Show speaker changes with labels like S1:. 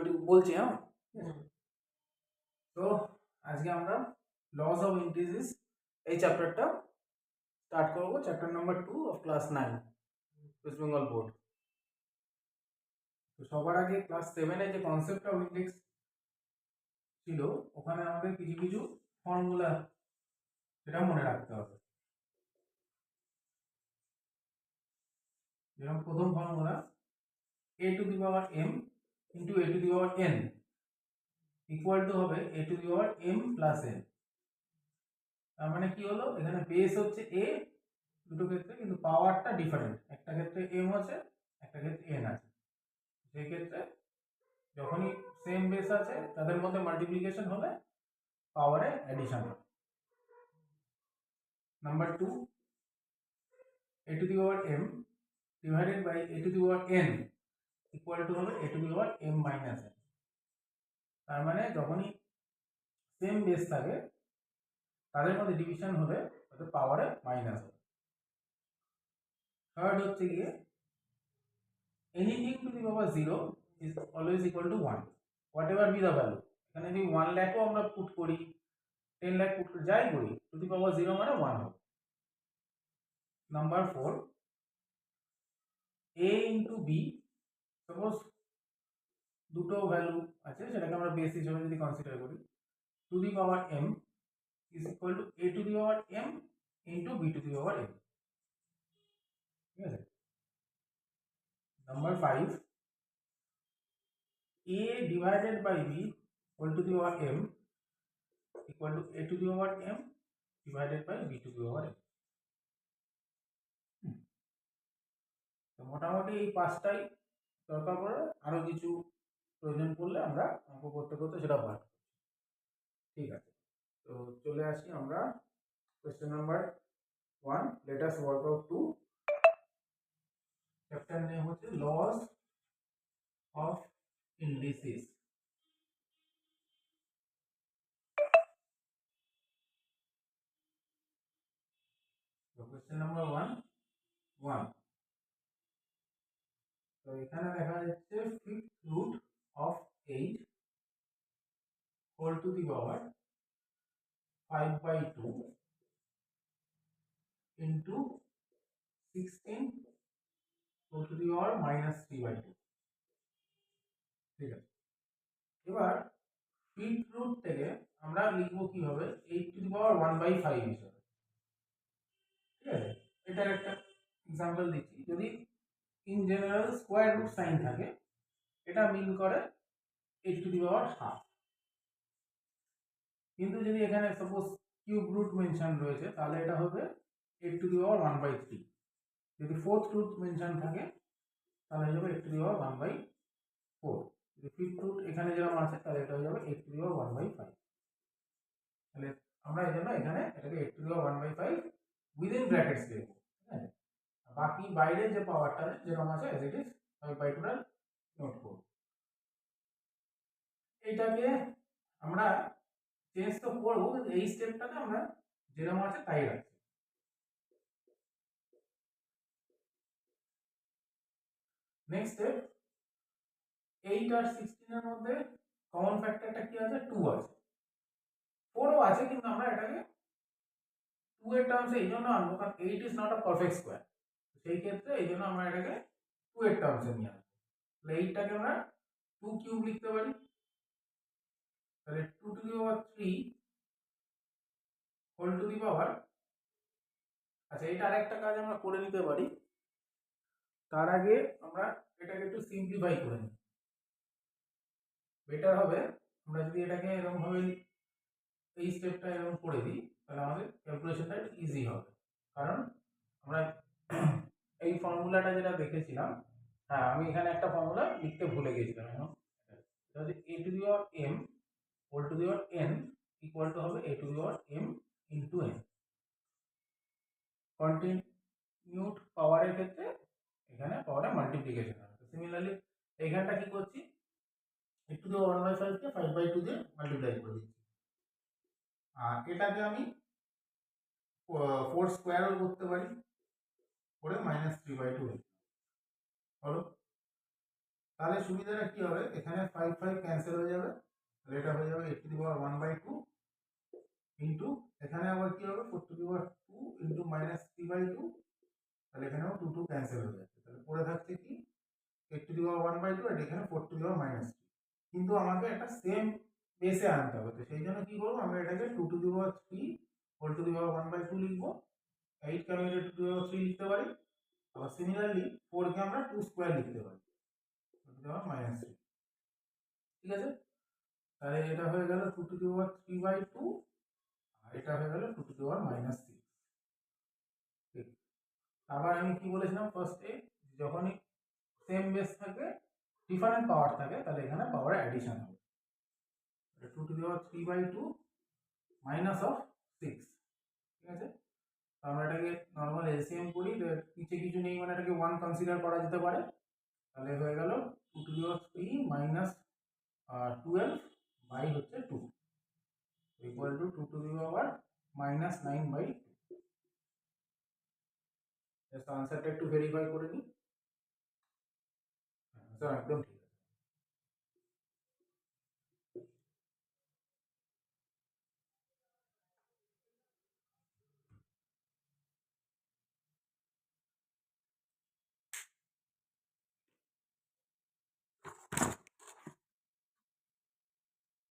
S1: একটু বলছি। হ্যাঁ, তো আজকে আমরা লস অফ ইন্টিজার্স এই চ্যাপ্টারটা স্টার্ট করবো, chapter number 2 of class 9 West Bengal board. তো সবার আগে ক্লাস 7 যে কনসেপ্ট অফ ইন্ডেক্স ছিল, ওখানে আমাদের কিছু কিছু ফর্মুলা সেটা মনে রাখতে হবে। যেরকম প্রথম formula a to the power m into a to the power n equal to হবে a to the power m plus n। তার মানে কি হলো, এখানে বেস হচ্ছে a দুটো ক্ষেত্রে, কিন্তু পাওয়ারটা ডিফারেন্ট, একটা ক্ষেত্রে m আছে, একটা ক্ষেত্রে n আছে। সেই ক্ষেত্রে যখনই সেম বেস আছে তাদের মধ্যে মাল্টিপ্লিকেশন হলে পাওয়ারে অ্যাডিশন হবে। Number 2 a to the power m divided by a to the power n equal to হবে a to the power m minus n। তার মানে যখনই সেম বেস থাকে তাদের মধ্যে ডিভিশন হলে তাদের পাওয়ারে মাইনাস হবে। থার্ড হচ্ছে গিয়ে anything to the power 0 is always equal to 1 what ever be the value. এখানে যদি 1 লাখও আমরা পুট করি, 10 লাখ পুট করি, যাই করি, টু দি পাওয়ার 0 মানে 1 হবে। Number 4 a into B, suppose দুটো ভ্যালু আছে, সেটাকে আমরা বেস হিসেবে যদি কনসিডার করি, to the power m is equal to a to the power m into b to the power m। ঠিক আছে। Number 5 a divided by b whole to the power m equal to a to the power m divided by b to the power m। তো মোটামুটি এই পাঁচটাই দরকার পড়ে, আরো কিছু প্রয়োজন পড়লে আমরা অঙ্ক করতে করতে সেটা পার। ঠিক আছে, তো চলে আসি আমরা question number 1। Let us work out 2। Chapter name হচ্ছে লস অফ ইন্ডিসিস। তো কোয়েশ্চেন নাম্বার 1 তো এখানে দেখা যাচ্ছে fifth root of 8 whole to the power 5/2 into 16 whole to the power -3/2। ঠিক আছে, এবার ফিফথ রুট থেকে আমরা লিখবো কিভাবে, 8 টু দি পাওয়ার 1/5 হিসাবে। ঠিক আছে, এটার একটা এক্সাম্পল দিচ্ছি। যদি in general square root sign থাকে, এটা মিন করে 8 টু দি পাওয়ার হাফ। কিন্তু যদি এখানে সাপোজ কিউব রুট মেনশন রয়েছে, তাহলে এটা হবে 8 টু দি পাওয়ার 1/3। যদি ফোর্থ রুট মেনশন থাকে তাহলে হয়ে যাবে 8 টু দি পাওয়ার 1/4। যদি ফিফথ রুট এখানে যেরকম আছে তাহলে এটা হয়ে যাবে 8 টু দি পাওয়ার 1/5। তাহলে আমরা এই জন্য এখানে এটাকে 8 two the power 1/5 within brackets লিখবো। ঠিক আছে, বাকি বাইরে যে পাওয়ারটা যেরকম আছে অ্যাজ ইট ইজ 5/2 নোট করব। এইটাকে আমরা চেঞ্জ তো করবো, কিন্তু এই স্টেপটাতে আমরা যেরকম আছে তাই রাখছি। নেক্সট স্টেপ, 8 আর 16 এর মধ্যে কমন ফ্যাক্টরটা কি আছে, 2 আছে। 4ও আছে, কিন্তু আমরা এটাকে 2 এর টার্মসে এই জন্য আনবো কারণ 8 is not a perfect square. সেই ক্ষেত্রে এই জন্য আমরা এটাকে 2 এর টার্মসে নিয়ে আসবো। তাহলে 8টাকে আমরা 2 কিউব লিখতে পারি। তাহলে 2 to the power 3 whole to the power, আচ্ছা এটা আরেকটা কাজ আমরা করে নিতে পারি। তার আগে আমরা এটাকে একটু সিম্পলিফাই করে নিই, বেটার হবে। আমরা যদি এটাকে এরকম ভাবে এই স্টেপটা এরকম করে দিই, তাহলে আমাদের ক্যালকুলেশনটা একটু ইজি হবে। কারণ আমরা এই ফর্মুলাটা যেটা দেখেছিলাম, হ্যাঁ আমি এখানে একটা ফর্মুলা লিখতে ভুলে গেছিলাম। এখন এটা হচ্ছে a to the power m whole to the power n equal to হবে a to the power m into n। Continued পাওয়ারের ক্ষেত্রে এখানে পাওয়ারের মাল্টিপ্লিকেশন হবে। সিমিলারলি এইখানটা কি করছি, a টু দি পাওয়ার 1/5 কে 5/2 দিয়ে মাল্টিপ্লাই করে দিচ্ছি। আর এটাকে আমি 4 স্কোয়ারও করতে পারি, করে -3/2 হলো। তাহলে সুবিধাটা কি হবে, এখানে 5 5 ক্যান্সেল হয়ে যাবে, তাহলে এটা হয়ে যাবে 8 টু দি পাওয়ার 1/2 ইন্টু এখানে আবার কি হবে 4 two the power 2 into minus 3/2, তাহলে এখানেও 2 2 ক্যান্সেল হয়ে যাচ্ছে, তাহলে পড়ে থাকছে কি 8 টু দি পাওয়ার 1/2 আর এখানে 4 টু দি পাওয়ার -2। কিন্তু আমাকে একটা সেম বেসে আনতে হবে, তো সেই জন্য কি করবো, আমরা এটাকে 2 to the power 3 whole to the power 1/2 লিখবো। 8 কে আমি 2 টু দি পাওয়ার 3 লিখতে পারি, আবার সিমিলারলি 4 কে আমরা 2 স্কয়ার লিখতে পারি, 2 টু দি পাওয়ার -3। ঠিক আছে, তাহলে এটা হয়ে গেল 2 টু দি পাওয়ার 3/2 আর এটা হয়ে গেল 2 টু দি পাওয়ার -6। ঠিক, আবার আমি কি বলেছিলাম ফার্স্টে, যখনই সেম বেস থাকে ডিফারেন্ট পাওয়ার থাকে তাহলে এখানে পাওয়ার অ্যাডিশন হবে, 2 to the power 3/2 minus of 6। ঠিক আছে, তো আমরা এটাকে নর্মাল এলসিএম করি, নিচে কিছু নেই মানে এটাকে 1 কনসিডার করা যেতে পারে, তাহলে হয়ে গেল 2 to the power 3 minus 12 by হচ্ছে 2 equal to 2 to the power -9/2। Just আনসারটা একটু ভেরিফাই করে নিই, স্যার একদম ঠিক।